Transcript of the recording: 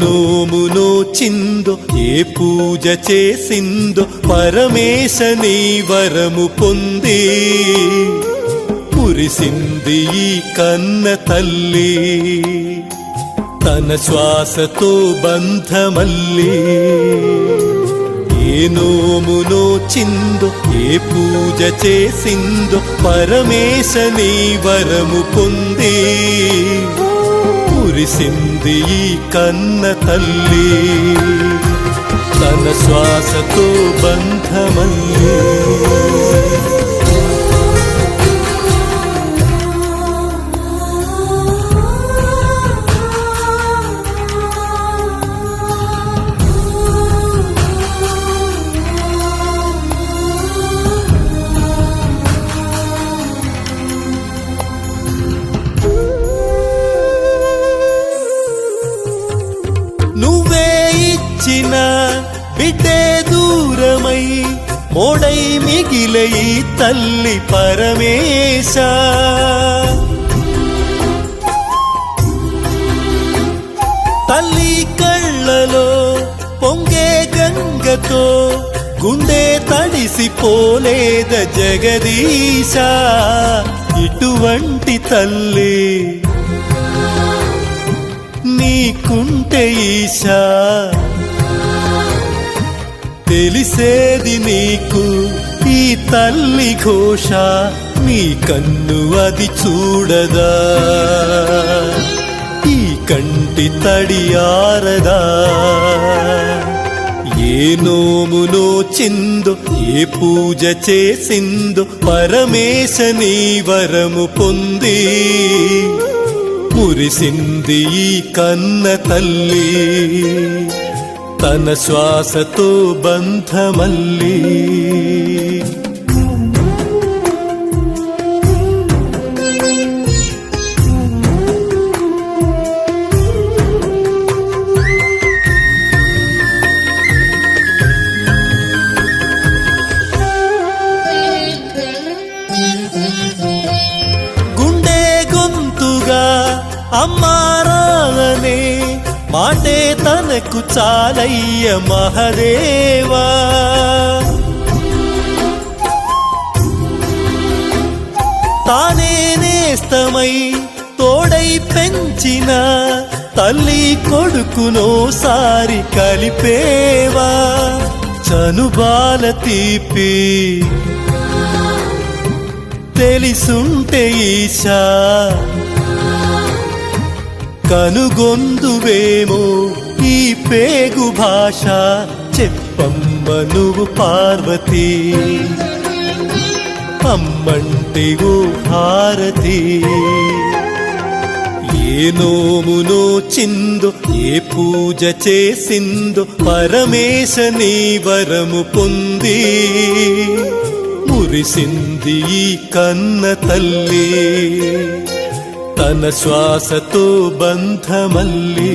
నోము నోచిందో ఏ పూజ చేసిందో పరమేశ నీ వరము పొంది మురిసింది ఈ కన్న తల్లి తన శ్వాసతో బంధమల్లి ఏ నోము నోచిందో ఏ పూజ చేసిందో పరమేశ నీ వరము పొంది మురిసింది ఈ కన్న తల్లి తన శ్వాసతో బంధమల్లి బిడ్డే దూరమై మోడై మిగిలే ఈ తల్లి పరమేశ తల్లి కళ్ళలో పొంగే గంగతో గుండె తడిసిపోలేద జగదీశ ఇటువంటి తల్లి నీకుంటే ఈశా తెలిసేది నీకు ఈ తల్లి ఘోష నీ కన్ను అది చూడదా ఈ కంటి తడియారదా ఏ నోము నోచిందో ఏ పూజ చేసిందో పరమేశ నీ వరము పొంది మురిసింది ఈ కన్న తల్లి తన శ్వాసతో బంధమల్లి గుండె గొంతుగా అమ్మారానే మాటే తనకు చాలయ్య మహదేవా తానే నేస్తమై తోడై పెంచిన తల్లి కొడుకునోసారి కలిపేవా చనుబాల తీపి తెలిసుంటే ఈశా కనుగొందువేమో ఈ పేగు భాష చెప్పమ్మ నువ్వు పార్వతి అమ్మంటే ఓ భారతి ఏ నోము నోచిందో ఏ పూజ చేసిందో పరమేశ నీ వరము పొంది మురిసింది ఈ కన్న తల్లి తన శ్వాసతో బంధమల్లి